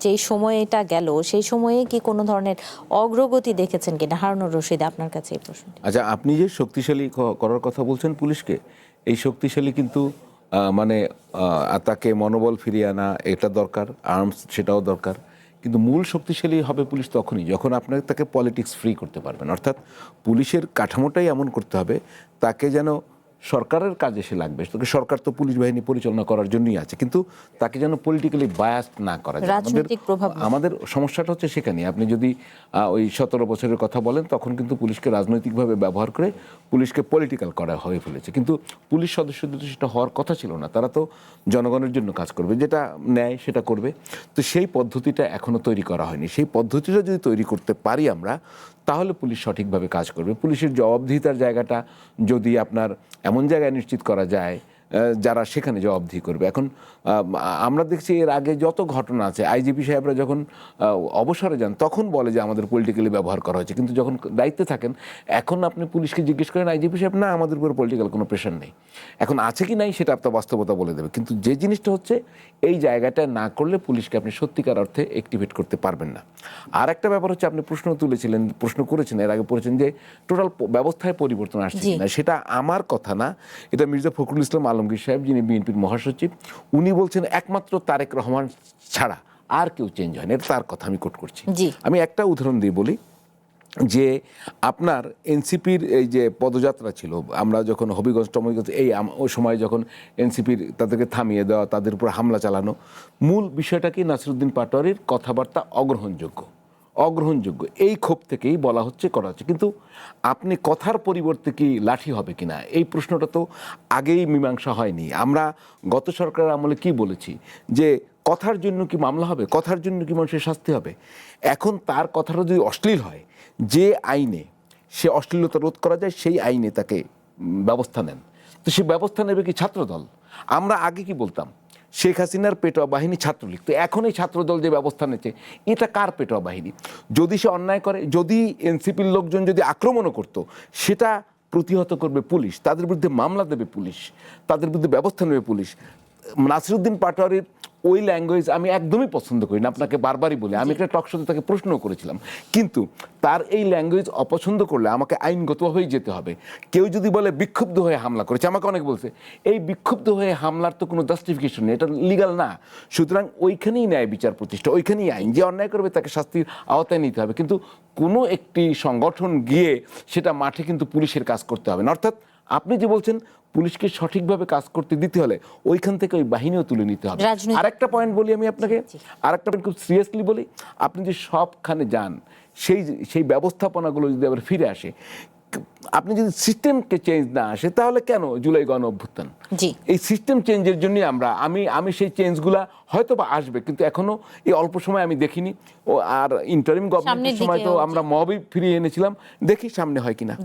যে সময়টা গেল সেই সময়ে কি কোনো ধরনের অগ্রগতি দেখেছেন কিনা? হারুনুর রশিদ, আপনার কাছে এই প্রশ্ন। আচ্ছা, আপনি যে শক্তিশালী করার কথা বলছেন পুলিশকে, এই শক্তিশালী কিন্তু মানে তাকে মনোবল ফিরিয়ে আনা এটা দরকার, আর্মস সেটাও দরকার, কিন্তু মূল শক্তিশালী হবে পুলিশ তখনই যখন আপনাকে তাকে পলিটিক্স ফ্রি করতে পারবেন। অর্থাৎ পুলিশের কাঠামোটাই এমন করতে হবে তাকে যেন সরকারের কাজে সে লাগবে। সরকার তো পুলিশ বাহিনী পরিচালনা করার জন্যই আছে, কিন্তু তাকে যেন পলিটিক্যালি বায়াসড না করা যায়। আমাদের সমস্যাটা হচ্ছে সেখানে। আপনি যদি ওই 17 বছরের কথা বলেন, তখন কিন্তু পুলিশকে রাজনৈতিকভাবে ব্যবহার করে পুলিশকে পলিটিক্যাল করা হয়ে ফেলেছে। কিন্তু পুলিশ সদস্যদের তো সেটা হওয়ার কথা ছিল না। তারা তো জনগণের জন্য কাজ করবে, যেটা ন্যায় সেটা করবে। তো সেই পদ্ধতিটা এখনো তৈরি করা হয়নি। সেই পদ্ধতিটা যদি তৈরি করতে পারি আমরা, তাহলে পুলিশ সঠিকভাবে কাজ করবে। পুলিশের জবাবদিহিতার জায়গাটা যদি আপনার এমন জায়গায় নিশ্চিত করা যায় যারা সেখানে জবাবদিহি করবে। এখন আমরা দেখছি এর আগে যত ঘটনা আছে, আইজিপি সাহেবরা যখন অবসরে যান তখন বলে যে আমাদের পলিটিক্যালি ব্যবহার করা হয়েছে, কিন্তু যখন দায়িত্বে থাকেন এখন আপনি পুলিশকে জিজ্ঞেস করেন, আইজিপি সাহেব না, আমাদের উপর পলিটিক্যাল কোনো প্রেশার নেই। এখন আছে কি নাই সেটা আপনার বাস্তবতা বলে দেবে, কিন্তু যে জিনিসটা হচ্ছে এই জায়গাটা না করলে পুলিশকে আপনি সত্যিকার অর্থে অ্যাক্টিভেট করতে পারবেন না। আর একটা ব্যাপার হচ্ছে, আপনি প্রশ্ন করেছেন এর আগে পড়েছেন যে টোটাল ব্যবস্থায় পরিবর্তন আসছে না। সেটা আমার কথা না, এটা মির্জা ফখরুল ইসলাম আলমগীর সাহেব, যিনি বিএনপির মহাসচিব, উনি বলছেন একমাত্র তারেক রহমান ছাড়া আর কেউ চেঞ্জ হয়নি। এটা তার কথা, আমি কোট করছি। আমি একটা উদাহরণ দিয়ে বলি যে আপনার এনসিপির এই যে পদযাত্রা ছিল, আমরা যখন হবিগঞ্জ টমগঞ্জ ওই সময় যখন এনসিপির তাদেরকে থামিয়ে দেওয়া, তাদের উপর হামলা চালানো, মূল বিষয়টা কি নাসিরুদ্দিন পাটোয়ারির কথাবার্তা অগ্রহণযোগ্য। এই ক্ষোভ থেকেই বলা হচ্ছে, করা হচ্ছে। কিন্তু আপনি কথার পরিবর্তে কি লাঠি হবে কিনা, এই প্রশ্নটা তো আগেই মীমাংসা হয়নি। আমরা গত সরকারের আমলে কি বলেছি যে কথার জন্য কি মামলা হবে, কথার জন্য কি মানুষের শাস্তি হবে। এখন তার কথাটা যদি অশ্লীল হয়, যে আইনে সে অশ্লীলতা রোধ করা যায় সেই আইনে তাকে ব্যবস্থা নেন। তো সে ব্যবস্থা নেবে কি ছাত্রদল? আমরা আগে কি বলতাম, শেখ হাসিনার পেটোয়া বাহিনী ছাত্রলীগ। তো এখন এই ছাত্রদল যে ব্যবস্থা নিচ্ছে, এটা কার পেটোয়া বাহিনী? যদি সে অন্যায় করে, যদি এনসিপির লোকজন যদি আক্রমণও করতো, সেটা প্রতিহত করবে পুলিশ, তাদের বিরুদ্ধে মামলা দেবে পুলিশ, তাদের বিরুদ্ধে ব্যবস্থা নেবে পুলিশ। নাসিরুদ্দিন পাটোয়ারির ওই ল্যাঙ্গুয়েজ আমি একদমই পছন্দ করি না, আপনাকে বারবারই বলে। আমি একটা টক শোতে তাকে প্রশ্ন করেছিলাম, কিন্তু তার এই ল্যাঙ্গুয়েজ অপছন্দ করলে আমাকে আইনগতভাবেই যেতে হবে। কেউ যদি বলে বিক্ষুব্ধ হয়ে হামলা করেছে, আমাকে অনেক বলছে এই বিক্ষুব্ধ হয়ে হামলার তো কোনো জাস্টিফিকেশন নেই, এটা লিগাল না। সুতরাং ওইখানেই ন্যায় বিচার প্রতিষ্ঠা, ওইখানেই আইন। যে অন্যায় করবে তাকে শাস্তির আওতায় নিতে হবে, কিন্তু কোনো একটি সংগঠন গিয়ে সেটা মাঠে কিন্তু পুলিশের কাজ করতে হবে না। অর্থাৎ আপনি যে বলছেন পুলিশকে সঠিকভাবে কাজ করতে দিতে হলে ওইখান থেকে ওই বাহিনীও তুলে নিতে হবে। আরেকটা পয়েন্ট বলি আমি আপনাকে, আরেকটা পয়েন্ট খুব সিরিয়াসলি বলি, আপনি যে সবখানে যান, সেই ব্যবস্থাপনাগুলো যদি আবার ফিরে আসে, আপনি যদি সিস্টেমকে চেঞ্জ না আসে, তাহলে কেন জুলাই গণ অভ্যুত্থান? এই সিস্টেম চেঞ্জের জন্য আমি সেই চেঞ্জগুলা হয়তো বা আসবে, কিন্তু এখনো এই অল্প সময় আমি দেখিনি। আর ইন্টারিম গভর্নমেন্টের সময় তো আমরা মবই ফিরিয়ে এনেছিলাম, দেখি সামনে হয় কিনা।